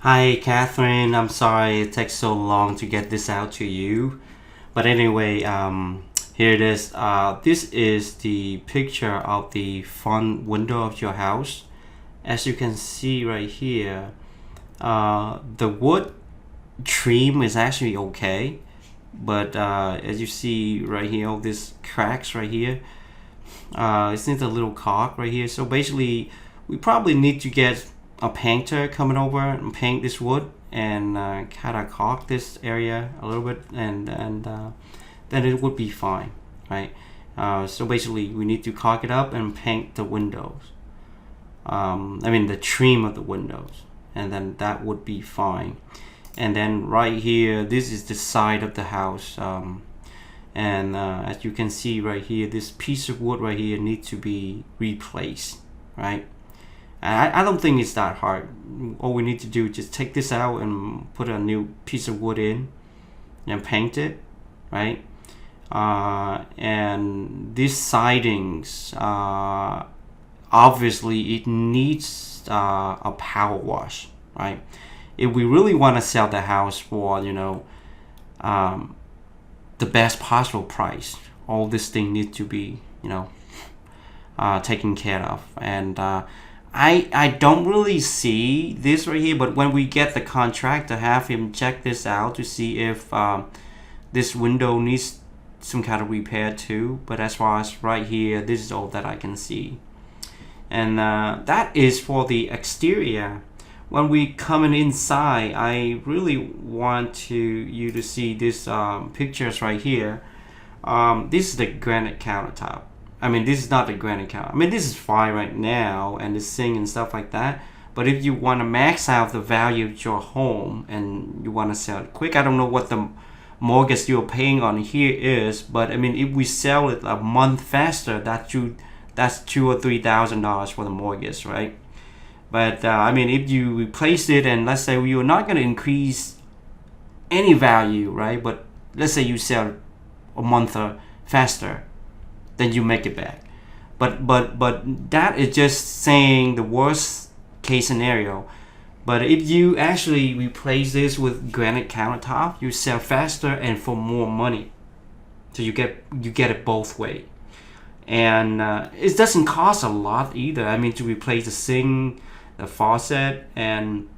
Hi, Catherine. I'm sorry it takes so long to get this out to you. But anyway, here it is. This is the picture of the front window of your house. As you can see right here, the wood trim is actually okay. But as you see right here, all these cracks right here, it needs a little caulk right here. So basically, we probably need to get a painter coming over and paint this wood and kind of caulk this area a little bit, and then it would be fine, right? So basically, we need to caulk it up and paint the windows. I mean the trim of the windows, and then that would be fine. And then right here, this is the side of the house. And as you can see right here, this piece of wood right here needs to be replaced, right? I don't think it's that hard. All we need to do is just take this out and put a new piece of wood in and paint it, right? And these sidings, obviously it needs a power wash, right? If we really want to sell the house for, the best possible price, all this thing needs to be, taken care of. And I don't really see this right here, but when we get the contract, to have him check this out to see if this window needs some kind of repair too. But as far as right here, this is all that I can see. And that is for the exterior. When we coming inside, I really want you to see this pictures right here. This is the granite countertop. I mean, this is not the granite counter. I mean, this is fine right now, and the sink and stuff like that. But if you want to max out the value of your home and you want to sell it quick, I don't know what the mortgage you're paying on here is, but I mean, if we sell it a month faster, that's $2,000 or $3,000 for the mortgage, right? But I mean, if you replace it, and let's say you're not going to increase any value, right? But let's say you sell a month faster, then you make it back. But that is just saying the worst case scenario. But if you actually replace this with granite countertop, you sell faster and for more money. So you get it both way. And it doesn't cost a lot either. I mean, to replace the sink, the faucet, and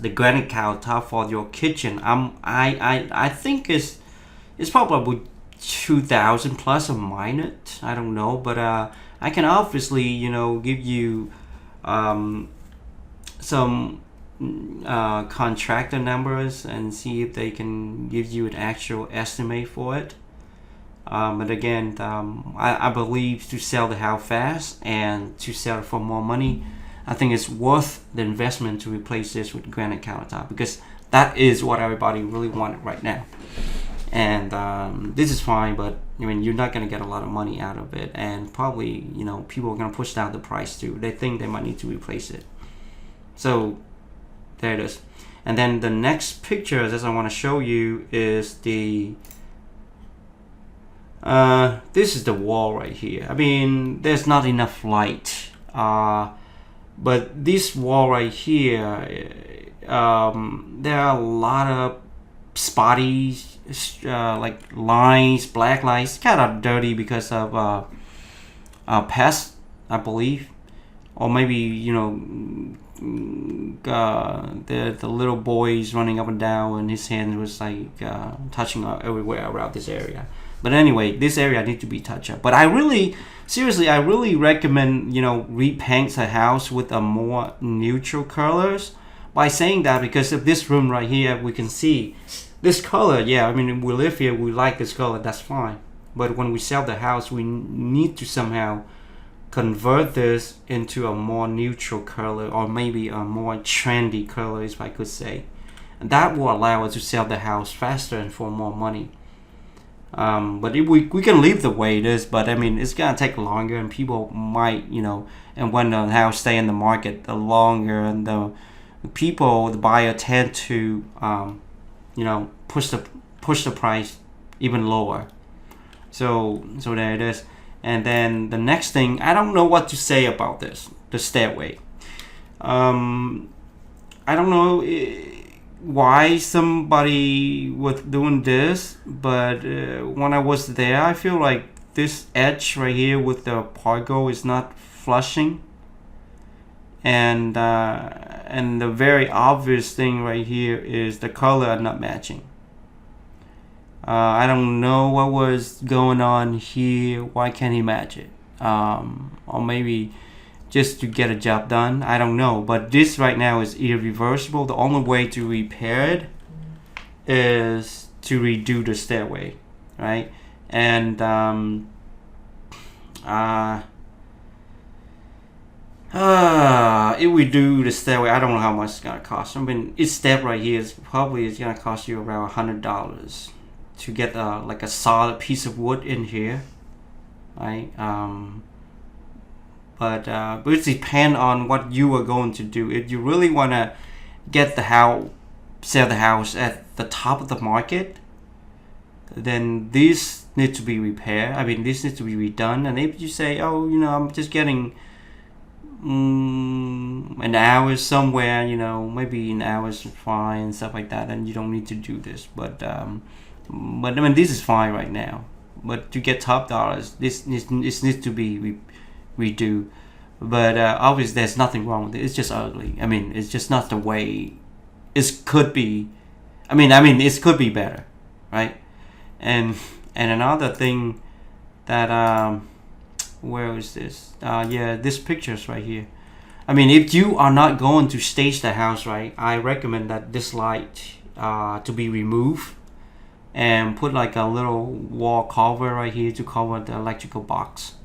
the granite countertop for your kitchen, I think it's probably 2,000 plus or minus. I don't know, but I can obviously give you some contractor numbers and see if they can give you an actual estimate for it. But again, I believe to sell the house fast and to sell it for more money, I think it's worth the investment to replace this with granite countertop, because that is what everybody really wanted right now. And this is fine, but I mean, you're not going to get a lot of money out of it, and probably people are going to push down the price too. They think they might need to replace it. So there it is. And then the next picture that I want to show you is the this is the wall right here. I mean, there's not enough light, but this wall right here, there are a lot of spotty like lines, black lines, kind of dirty because of pests, I believe, or maybe the little boy's running up and down and his hand was like touching everywhere around this area. But anyway, this area needs to be touched up. But I really recommend repaint the house with a more neutral colors. By saying that, because of this room right here, we can see this color. Yeah, I mean, we live here, we like this color, that's fine. But when we sell the house, we need to somehow convert this into a more neutral color, or maybe a more trendy color, if I could say. And that will allow us to sell the house faster and for more money. But if we can leave the way it is, but I mean, it's gonna take longer, and people might, and when the house stay in the market, the longer, and the buyer tend to push the price even lower. So there it is. And then the next thing, I don't know what to say about this, the stairway. I don't know why somebody was doing this, but when I was there, I feel like this edge right here with the Pargo is not flushing, and the very obvious thing right here is the color are not matching. I don't know what was going on here. Why can't he match it? Or maybe just to get a job done. I don't know. But this right now is irreversible. The only way to repair it is to redo the stairway, right? And if we do the stairway, I don't know how much it's gonna cost. I mean, each step right here is gonna cost you around $100 to get like a solid piece of wood in here, right? But it depends on what you are going to do. If you really want to get the house, sell the house at the top of the market, then this needs to be repaired. I mean, this needs to be redone. And if you say, oh, I'm just getting an hour somewhere, maybe an hour is fine and stuff like that, then you don't need to do this. But I mean, this is fine right now. But to get top dollars, this needs to be redo. But obviously there's nothing wrong with it. It's just ugly. I mean, it's just not the way it could be. I mean it could be better, right? And another thing that where is this? Yeah, this picture's right here. I mean, if you are not going to stage the house, right, I recommend that this light to be removed and put like a little wall cover right here to cover the electrical box.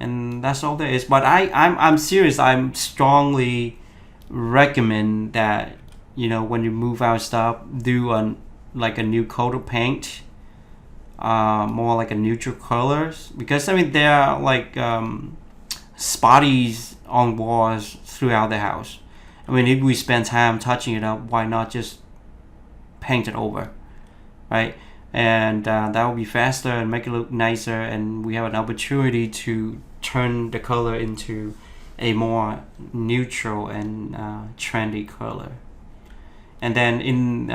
And that's all there is. But I'm serious. I'm strongly recommend that when you move out stuff, do like a new coat of paint, more like a neutral colors, because I mean there are like spotties on walls throughout the house. I mean, if we spend time touching it up, why not just paint it over, right? And that will be faster and make it look nicer, and we have an opportunity to turn the color into a more neutral and trendy color. And then in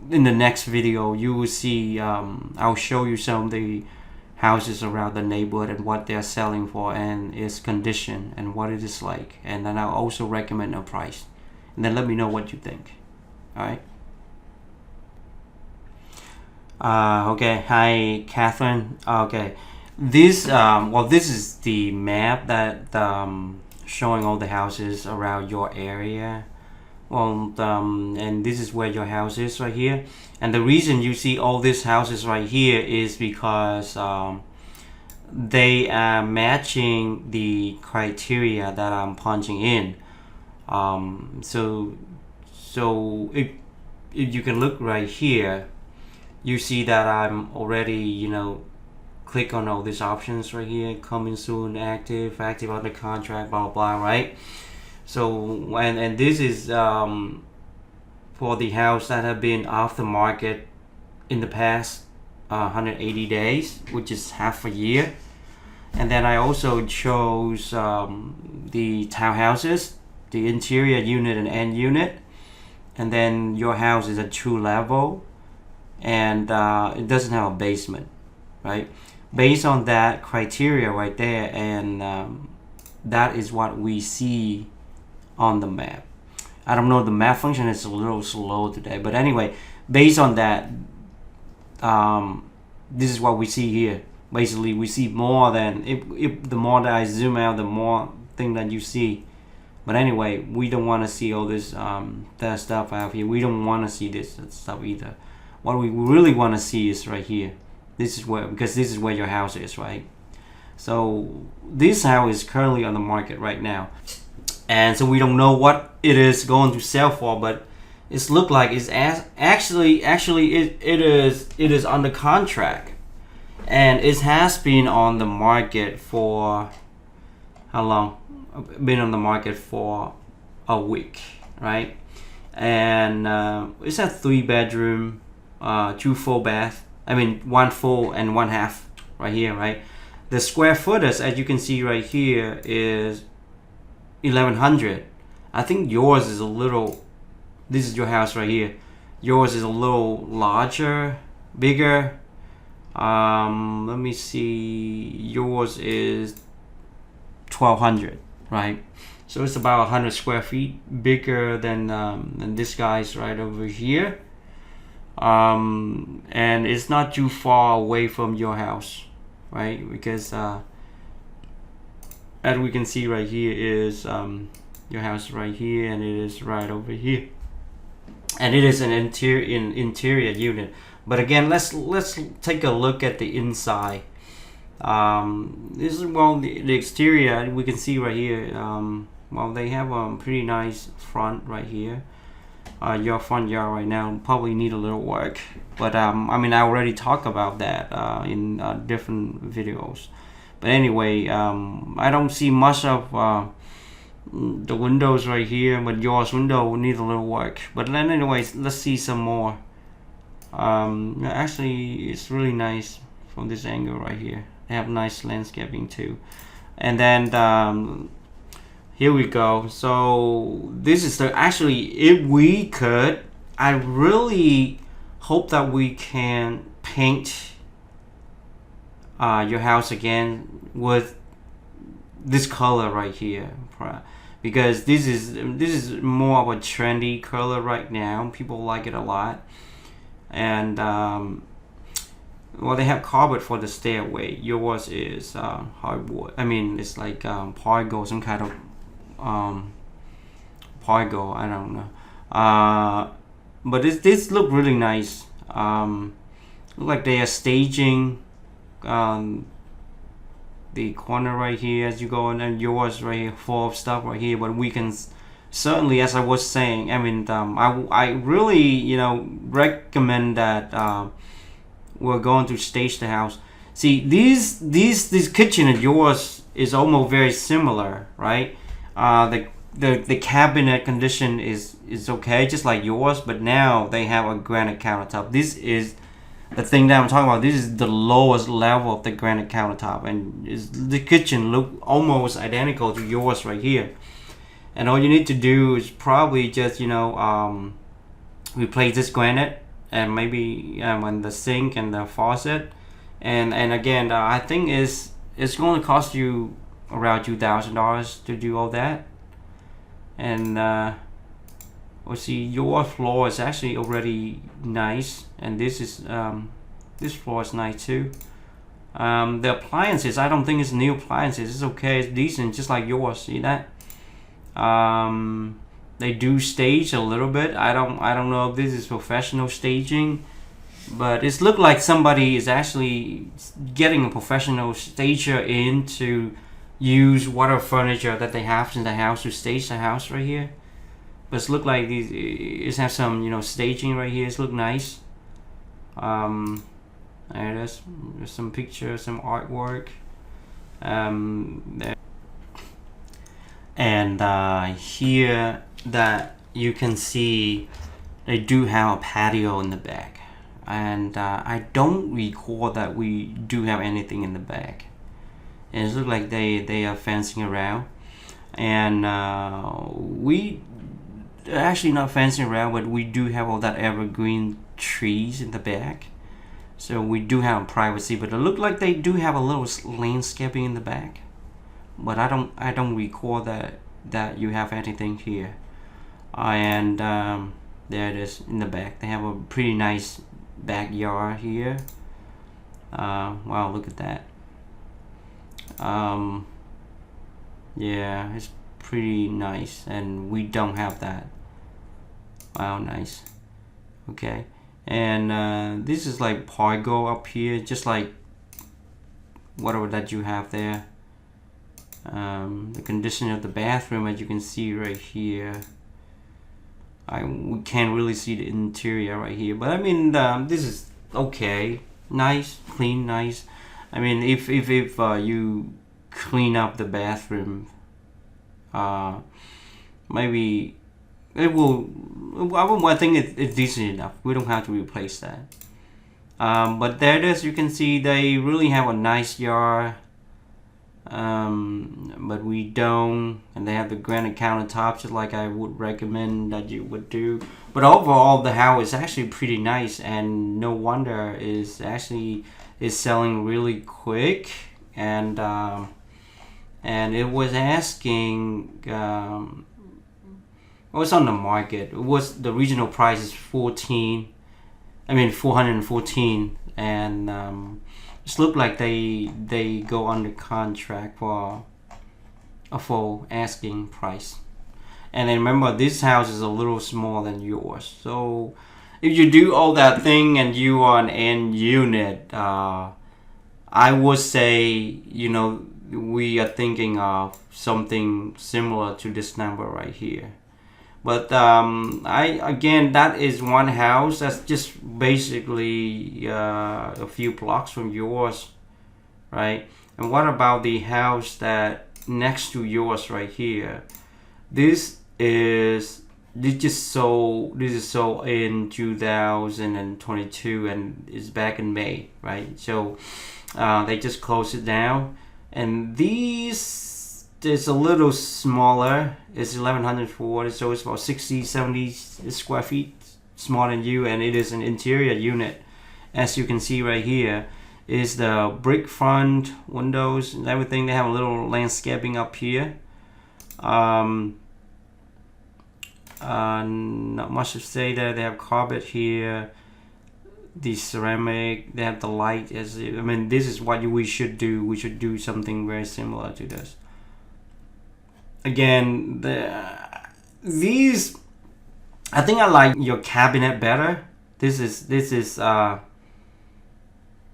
the next video, you will see I'll show you some of the houses around the neighborhood and what they're selling for and its condition and what it is like. And then I'll also recommend a price, and then let me know what you think. All right. Okay, hi Cathryn. Okay, this this is the map that showing all the houses around your area. And this is where your house is right here. And the reason you see all these houses right here is because they are matching the criteria that I'm punching in. So if you can look right here, you see that I'm already, click on all these options right here, coming soon, active under contract, blah, blah, blah, right? So, and this is for the house that have been off the market in the past 180 days, which is half a year. And then I also chose the townhouses, the interior unit and end unit. And then your house is a 2-level, and it doesn't have a basement, right? Based on that criteria right there, and that is what we see on the map. I don't know, the map function is a little slow today, but anyway, based on that, this is what we see here. Basically, we see more than, if the more that I zoom out, the more thing that you see. But anyway, we don't want to see all this that stuff out here. We don't want to see this stuff either. What we really want to see is right here. This is where, because this is where your house is, right? So this house is currently on the market right now, and so we don't know what it is going to sell for, but it's look like it's actually it is under contract, and it has been on the market for how long? Been on the market for a week, right? And it's a 3-bedroom, 2 full bath. I mean, 1 full and 1 half right here, right? The square footage, as you can see right here, is 1100, I think yours is a little. This is your house right here. Yours is a little larger, bigger. Let me see. Yours is 1200, right? So it's about 100 square feet bigger than this guy's right over here. And it's not too far away from your house, right? Because as we can see right here is your house right here, and it is right over here, and it is an interior unit. But again, let's take a look at the inside. This is, well, the exterior we can see right here. Well, they have a pretty nice front right here. Your front yard right now probably need a little work, but I mean, I already talked about that in different videos. But anyway, I don't see much of the windows right here, but yours window need a little work. But then anyways, let's see some more. Actually, it's really nice from this angle right here. They have nice landscaping too. And then here we go. So this is the, actually, if we could, I really hope that we can paint your house again with this color right here, because this is more of a trendy color right now. People like it a lot. And well, they have carpet for the stairway. Yours is hardwood. I mean, it's like Pargo, some kind of Pargo, I don't know. But this look really nice. Look like they are staging the corner right here as you go, and then yours right here full of stuff right here. But we can certainly, as I was saying, I mean, I really, you know, recommend that we're going to stage the house. See, this kitchen of yours is almost very similar, right? The cabinet condition is okay, just like yours, but now they have a granite countertop. This is the thing that I'm talking about. This is the lowest level of the granite countertop, and the kitchen look almost identical to yours right here. And all you need to do is probably just, you know, replace this granite and maybe on the sink and the faucet. And again, I think it's going to cost you around $2,000 to do all that. And we'll see, your floor is actually already nice, and this is this floor is nice too. The appliances, I don't think it's new appliances. It's okay, it's decent, just like yours. See that? They do stage a little bit. I don't know if this is professional staging, but it's looked like somebody is actually getting a professional stager in to use whatever furniture that they have in the house to stage the house right here. But it's look like these, it has some, you know, staging right here. It's look nice. There's some pictures, some artwork. There. And here that you can see they do have a patio in the back, and I don't recall that we do have anything in the back. And it looks like they are fencing around, and we actually not fencing around, but we do have all that evergreen trees in the back, so we do have privacy. But it look like they do have a little landscaping in the back, but I don't recall that you have anything here. And there it is in the back. They have a pretty nice backyard here. Wow, look at that. Yeah, it's pretty nice, and we don't have that. Wow, nice. Okay, and this is like Pargo up here, just like whatever that you have there. The condition of the bathroom, as you can see right here, we can't really see the interior right here, but I mean, this is okay, nice, clean, nice. I mean, if you clean up the bathroom, maybe it will. I think it's decent enough. We don't have to replace that. But there it is. You can see they really have a nice yard. but we don't. And they have the granite countertops, just like I would recommend that you would do. But overall, the house is actually pretty nice, and no wonder is selling really quick. And it was asking. It was on the market. It was the regional price is 414, and it looked like they go under contract for a full asking price. And then remember, this house is a little smaller than yours. So if you do all that thing and you are an end unit, I would say, we are thinking of something similar to this number right here. But that is one house that's just basically a few blocks from yours, right? And what about the house that next to yours right here? This is sold in 2022 and is back in May, right? So they just closed it down, and these is a little smaller. It's 1140, so it's about 60-70 square feet smaller than you, and it is an interior unit. As you can see right here is the brick front windows and everything. They have a little landscaping up here. Not much to say there. They have carpet here, the ceramic, they have the light. This is what we should do. We should do something very similar to this. Again, these, I think I like your cabinet better. This is a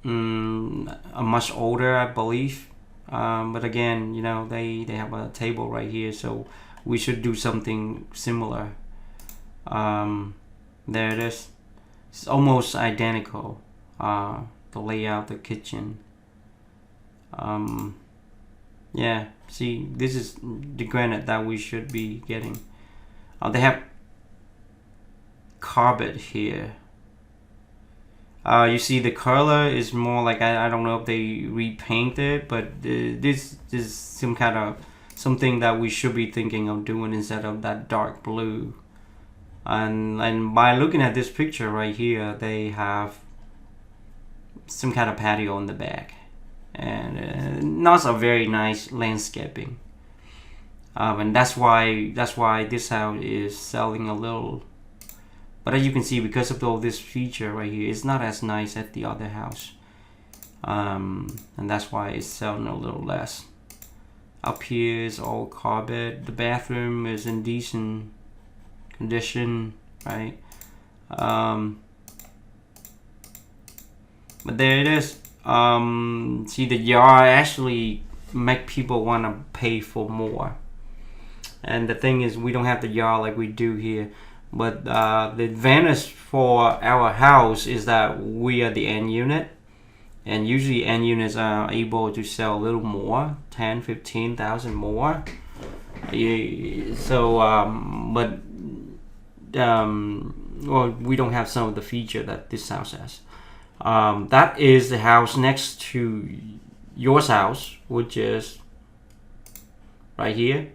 much older, I believe. But again, they have a table right here, so we should do something similar. There it is. It's almost identical. The layout, the kitchen. Yeah, see, this is the granite that we should be getting. They have carpet here. You see the color is more like, I don't know if they repainted, but this is something that we should be thinking of doing instead of that dark blue. And by looking at this picture right here, they have some kind of patio in the back, and not a very nice landscaping. And that's why this house is selling a little. But as you can see, because of all this feature right here, it's not as nice as the other house, and that's why it's selling a little less. Up here is all carpet. The bathroom is in decent condition, right? But there it is. See, the yard actually make people want to pay for more. And the thing is, we don't have the yard like we do here. But the advantage for our house is that we are the end unit. And usually end units are able to sell a little more, 10, 15,000 more. Well, we don't have some of the feature that this house has. That is the house next to yours house, which is right here,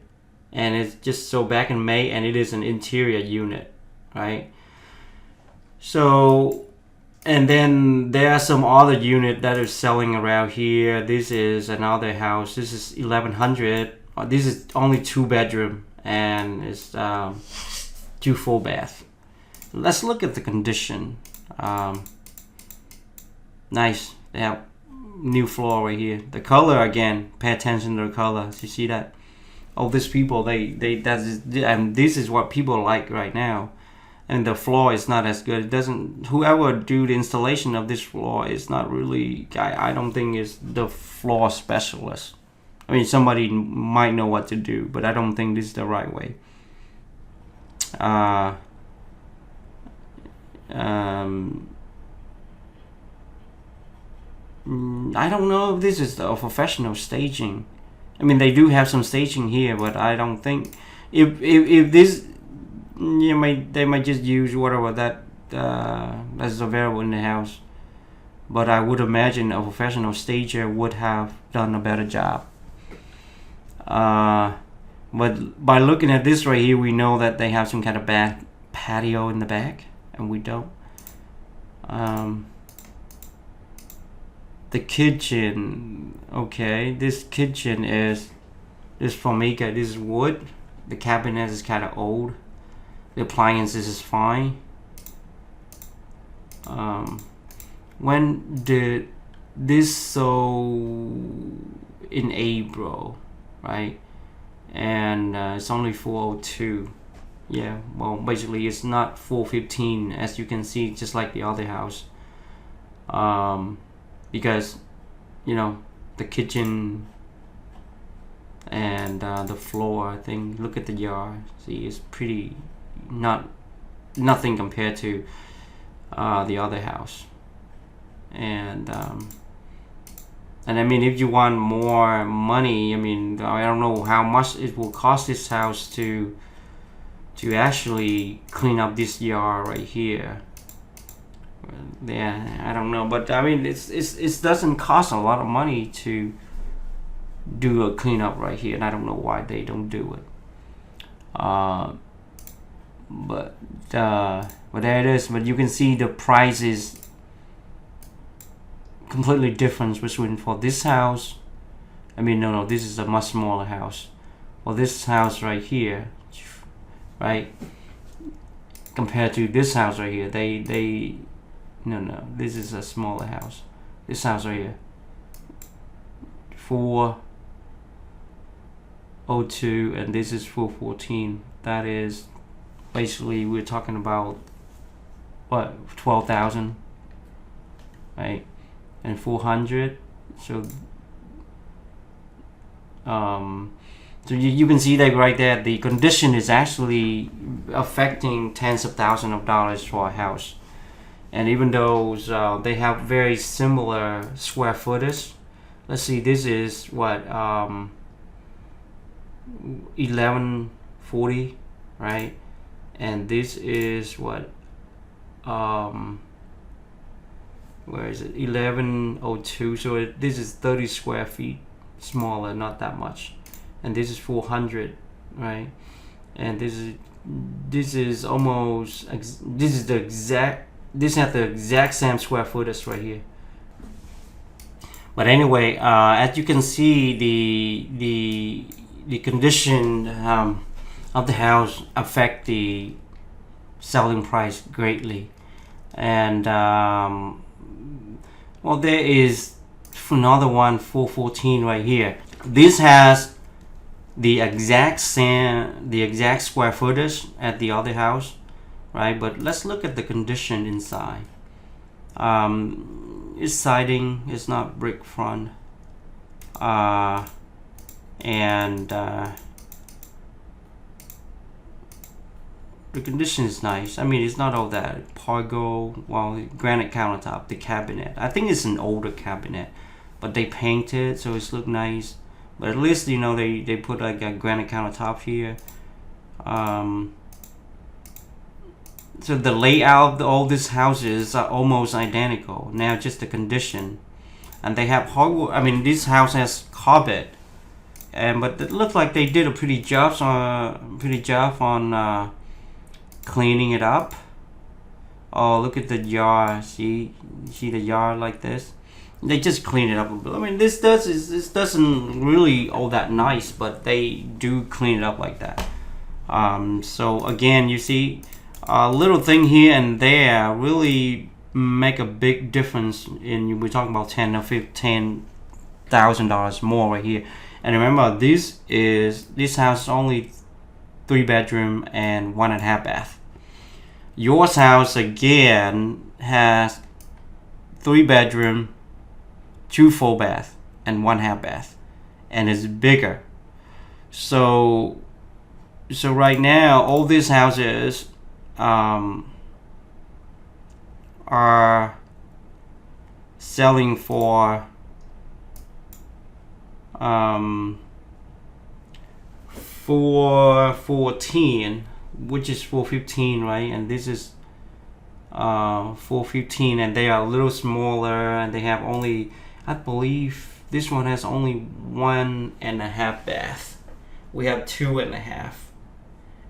and it's just so back in May, and it is an interior unit, right? So, and then there are some other unit that are selling around here. This is another house. This is 1100. This is only 2 bedroom, and it's 2 full bath. Let's look at the condition. Nice. They have new floor right here. The color, again, pay attention to the color. You see that? Oh, these people, and this is what people like right now. And the floor is not as good. It doesn't. Whoever do the installation of this floor is not really. I don't think is the floor specialist. I mean, somebody might know what to do, but I don't think this is the right way. I don't know if this is a professional staging. I mean, they do have some staging here, but I don't think if this, they might just use whatever that's available in the house. But I would imagine a professional stager would have done a better job. But by looking at this right here, we know that they have some kind of back patio in the back, and we don't. The kitchen, okay, this kitchen is formica. This is wood. The cabinet is kind of old. The appliances is fine. When did this sold? In April, right? And it's only 402. Yeah, well, basically it's not 415, as you can see, just like the other house. Because you know, the kitchen and the floor thing, look at the yard, see, it's pretty nothing compared to the other house. And I mean, if you want more money, I mean, I don't know how much it will cost this house to actually clean up this yard right here. Yeah, I don't know, but I mean, it doesn't cost a lot of money to do a cleanup right here, and I don't know why they don't do it. But there it is. But you can see the price is completely different between for this house. I mean, no, this is a much smaller house. For this house right here, right, compared to this house right here, no, this is a smaller house. This house right here, 402, and this is 414. That is basically, we're talking about what, 12,000, right? And 400. So so you can see that right there, the condition is actually affecting tens of thousands of dollars for a house. And even though they have very similar square footage, let's see, this is what, 1140, right? And this is what, where is it, 1102. So this is 30 square feet smaller, not that much. And this is 400, right? And this is almost, this is the exact, this has the exact same square footage right here. But anyway, as you can see, the condition of the house affect the selling price greatly. And well, there is another one, 414 right here. This has the exact square footage at the other house, right? But let's look at the condition inside. It's siding, it's not brick front, and the condition is nice. I mean, it's not all that Pargo, well, granite countertop, the cabinet, I think it's an older cabinet, but they painted so it's look nice. But at least, you know, they put like a granite countertop here. So the layout of all these houses are almost identical. Now just the condition, and they have hardwood. I mean, this house has carpet, but it looks like they did a pretty job on cleaning it up. Oh, look at the yard. See the yard like this. They just clean it up a bit. I mean, this doesn't really all that nice, but they do clean it up like that. So again, you see, a little thing here and there really make a big difference. We're talking about $10,000 or $15,000 more right here. And remember, this house is only 3 bedroom and 1.5 bath. Yours house again has 3 bedroom, 2 full bath, and 1.5 bath, and it's bigger. So right now, all these houses are selling for 414, which is 415, right? And this is 415, and they are a little smaller, and they have only, I believe this one has only 1.5 bath. we have 2.5,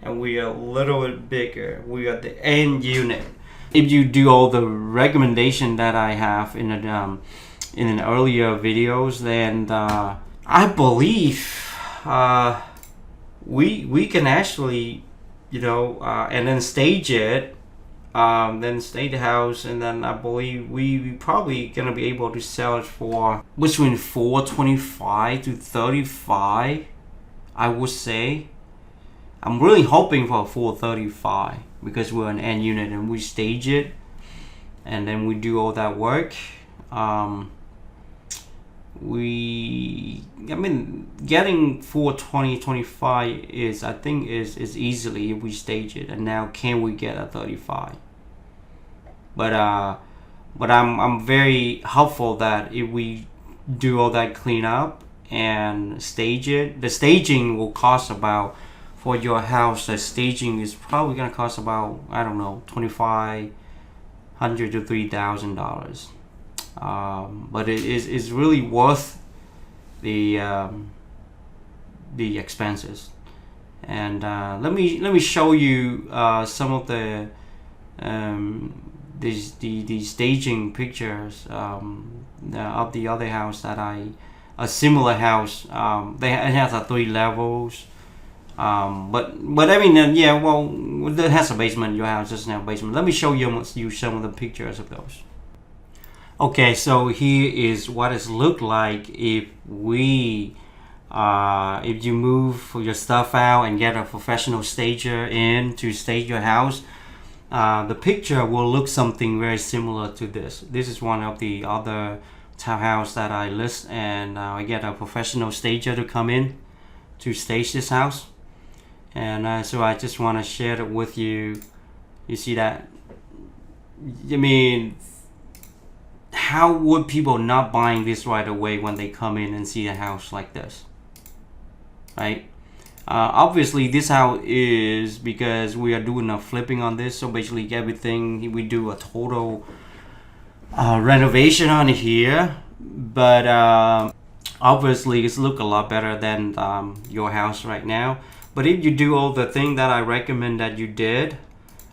and we are a little bit bigger. We are the end unit. If you do all the recommendation that I have in an earlier videos, then I believe we can actually, and then stage it, then stage the house, and then I believe we probably gonna be able to sell it for between 425 to 35. I would say. I'm really hoping for 435 because we're an end unit and we stage it, and then we do all that work. Getting 425 is, I think, is easily if we stage it. And now, can we get a 35? But I'm very hopeful that if we do all that cleanup and stage it, the staging will cost about, for your house, the staging is probably gonna cost about, I don't know, $2,500 to $3,000. But it is really worth the expenses. And let me show you some of the staging pictures of the other house that a similar house. It has 3 levels. But I mean, it has a basement. Your house doesn't have a basement. Let me show you some of the pictures of those. Okay, so here is what it look like if you move your stuff out and get a professional stager in to stage your house. The picture will look something very similar to this. This is one of the other townhouse that I list, and I get a professional stager to come in to stage this house. And so I just want to share it with you. You see that? I mean, how would people not buying this right away when they come in and see a house like this, right? Obviously, this house is because we are doing a flipping on this. So basically, everything we do a total renovation on here. But obviously, it's look a lot better than your house right now. But if you do all the thing that I recommend that you did,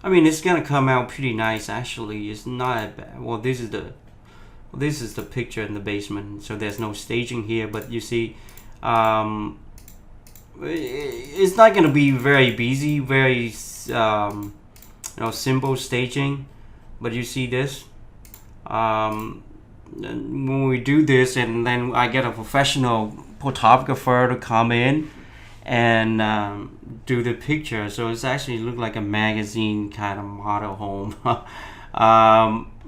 I mean, it's gonna come out pretty nice. Actually, it's not bad. Well, this is the picture in the basement. So there's no staging here, but you see, it's not gonna be very busy, very simple staging. But you see this. When we do this, and then I get a professional photographer to come in and do the picture, so it's actually look like a magazine kind of model home.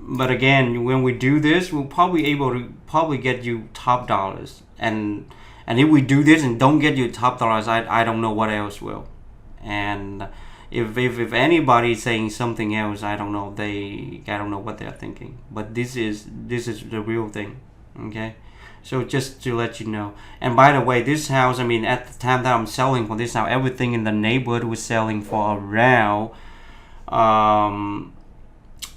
But again, when we do this, we'll probably able to get you top dollars, and if we do this and don't get you top dollars, I don't know what else will. And if anybody is saying something else, I don't know what they're thinking. But this is the real thing. Okay. So just to let you know. And by the way, this house, I mean, at the time that I'm selling for this house, everything in the neighborhood was selling for around, I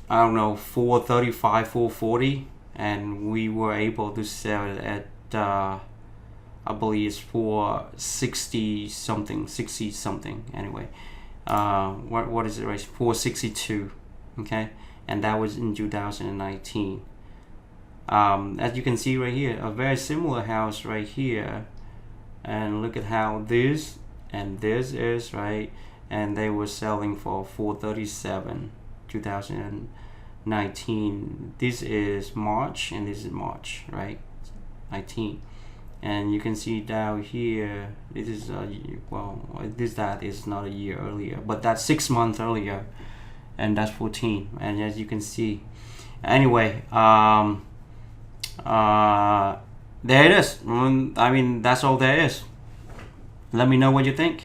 don't know, 435, 440, and we were able to sell it at, I believe it's 460 something, 60 something. Anyway, what is it, right? 462. Okay, and that was in 2019. As you can see right here, a very similar house right here, and look at how this and this is, right? And they were selling for 437, 2019. This is March, and this is March, right? 19. And you can see down here, this is that is not a year earlier, but that's 6 months earlier, and that's 14. And as you can see, anyway, there it is. I mean, that's all there is. Let me know what you think.